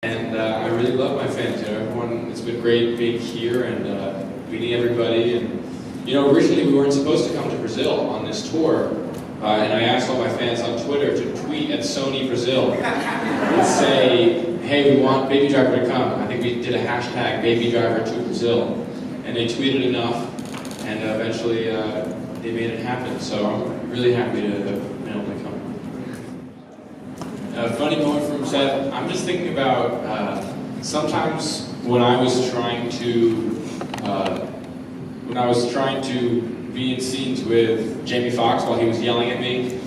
And I really love my fans. Everyone, it's been great being here and meeting everybody. And originally we weren't supposed to come to Brazil on this tour, and I asked all my fans on Twitter to tweet at Sony Brazil and say, "Hey, we want Baby Driver to come." I think we did a hashtag Baby Driver to Brazil, and they tweeted enough, and eventually they made it happen. So I'm really happy to have been able to come. A funny moment from set. I'm just thinking about sometimes when I was trying to be in scenes with Jamie Foxx while he was yelling at me.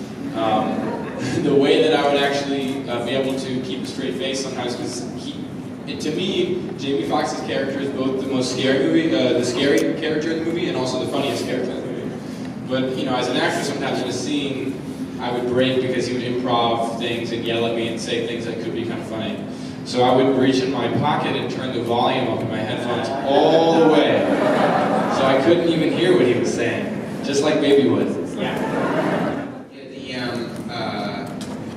The way that I would actually be able to keep a straight face sometimes, because to me, Jamie Foxx's character is both the most scary character in the movie and also the funniest character in the movie. But as an actor, sometimes in a scene, I would break because he would improv things and yell at me and say things that could be kind of funny. So I would reach in my pocket and turn the volume up in my headphones all the way, so I couldn't even hear what he was saying, just like Baby would.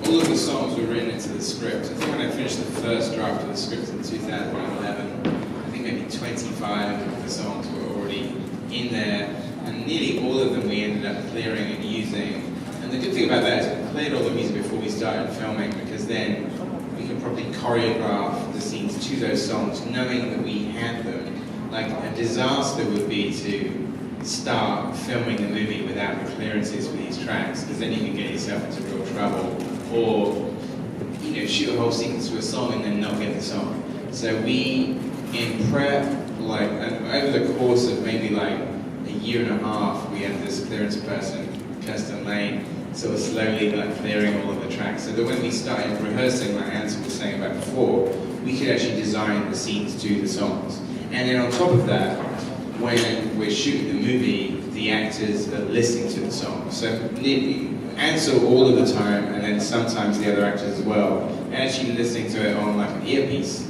All of the songs were written into the script. I think when I finished the first draft of the script in 2011, I think maybe 25 of the songs were already in there, and nearly all of them we ended up clearing and using. And the good thing about that is we cleared all the music before we started filming, because then we could probably choreograph the scenes to those songs, knowing that we had them. Like, a disaster would be to start filming the movie without the clearances for these tracks, because then you can get yourself into real trouble, or shoot a whole sequence to a song and then not get the song. So we, in prep, over the course of maybe a year and a half, we had this clearance person, Kirsten Lane, sort of slowly clearing all of the tracks, so that when we started rehearsing, like Ansel was saying about before, we could actually design the scenes to the songs. And then on top of that, when we're shooting the movie, the actors are listening to the songs. So Ansel all of the time, and then sometimes the other actors as well, and actually listening to it on an earpiece.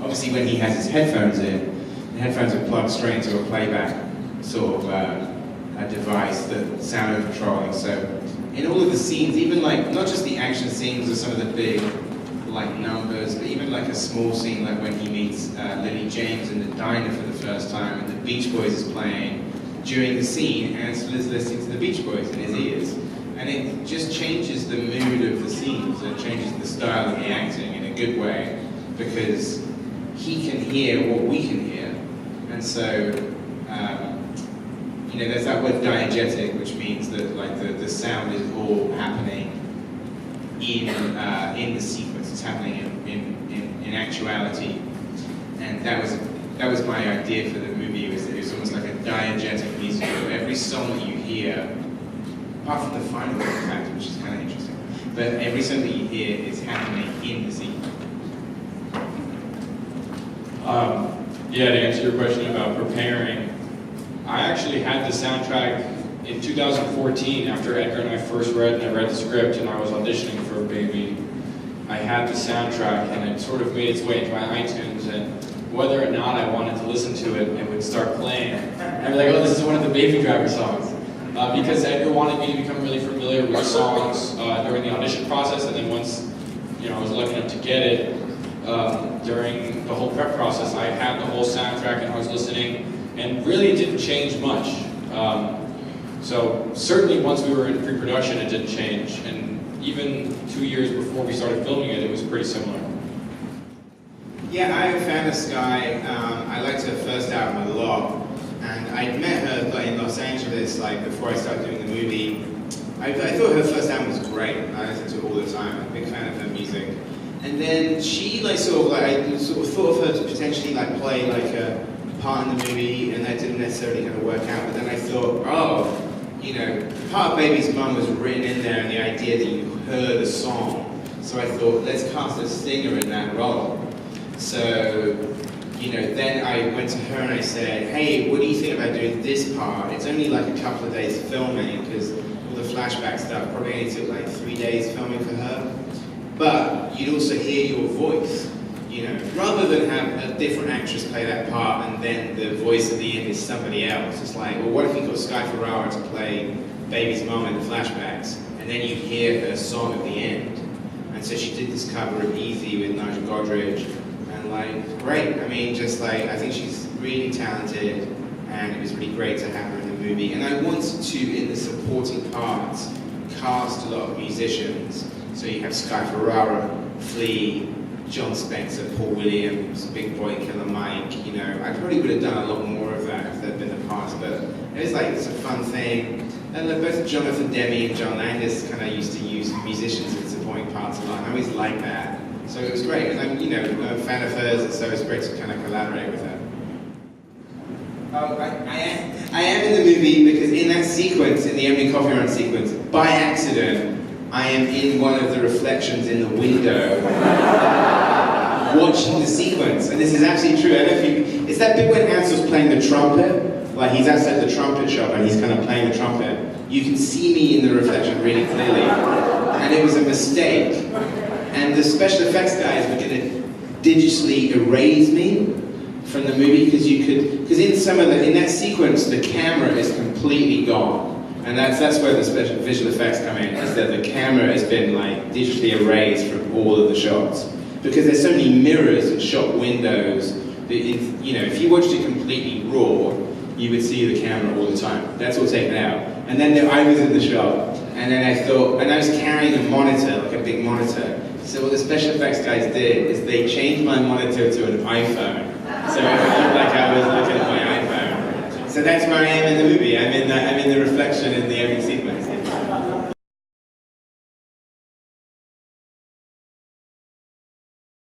Obviously when he has his headphones in, the headphones are plugged straight into a playback sort of a device that sound over controlling. So in all of the scenes, even not just the action scenes or some of the big numbers, but even a small scene like when he meets Lily James in the diner for the first time and the Beach Boys is playing, during the scene Ansel is listening to the Beach Boys in his ears, and it just changes the mood of the scenes. It changes the style of the acting in a good way, because he can hear what we can hear. And so there's that word diegetic, which means that the sound is all happening in the sequence. It's happening in actuality, and that was my idea for the movie. It was almost like a diegetic musical. Every song that you hear, apart from the final fact, which is kind of interesting, but every song that you hear is happening in the sequence. To answer your question about preparing, I actually had the soundtrack in 2014 after Edgar and I first read the script and I was auditioning for Baby. I had the soundtrack and it sort of made its way into my iTunes, and whether or not I wanted to listen to it, it would start playing. And I'd be like, oh, this is one of the Baby Driver songs. Because Edgar wanted me to become really familiar with songs during the audition process, and then once I was lucky enough to get it, during the whole prep process, I had the whole soundtrack and I was listening, and really it didn't change much. So certainly once we were in pre-production, it didn't change, and even 2 years before we started filming it, it was pretty similar. Yeah, I found this guy. I liked her first album a lot, and I'd met her in Los Angeles before I started doing the movie. I thought her first album was great. I listened to it all the time. I'm a big fan of her music. And then she I sort of thought of her to potentially play a part in the movie, and that didn't necessarily kind of work out. But then I thought, part of Baby's Mum was written in there, and the idea that you heard a song. So I thought, let's cast a singer in that role. So, then I went to her and I said, hey, what do you think about doing this part? It's only a couple of days filming, because all the flashback stuff probably only took 3 days filming for her. But you'd also hear your voice, rather than have a different actress play that part and then the voice at the end is somebody else. It's well, what if you got Sky Ferrara to play Baby's mom in the flashbacks, and then you hear her song at the end? And so she did this cover of Easy with Nigel Godrich, and like, great. I mean, just like, I think she's really talented, and it was really great to have her in the movie. And I wanted to, in the supporting parts, cast a lot of musicians. So you have Sky Ferrara, Flea, John Spencer, Paul Williams, Big Boy Killer Mike, you know. I probably would have done a lot more of that if there'd been a past, but it was like, it's a fun thing. And both Jonathan Demme and John Landis kind of used to use musicians in supporting parts a lot, and I always liked that. So it was great, and I'm, you know, I'm a fan of hers, and so it's great to kind of collaborate with her. Oh, I am in the movie because in that sequence, in the Emily Coffee Run sequence, by accident, I am in one of the reflections in the window watching the sequence, and this is absolutely true. I don't know if you, it's that bit when Ansel's playing the trumpet, like he's outside the trumpet shop and he's kind of playing the trumpet. You can see me in the reflection really clearly, and it was a mistake. And the special effects guys were going to digitally erase me from the movie because in that sequence the camera is completely gone. And that's where the special visual effects come in, is that the camera has been like digitally erased from all of the shots. Because there's so many mirrors and shot windows that if you watched it completely raw, you would see the camera all the time. That's all taken out. And then I was in the shot, and then I thought, and I was carrying a monitor, like a big monitor. So what the special effects guys did is they changed my monitor to an iPhone. So it looked like I was looking at my iPhone. So that's where I am in the movie. I'm in the reflection in the ending sequence.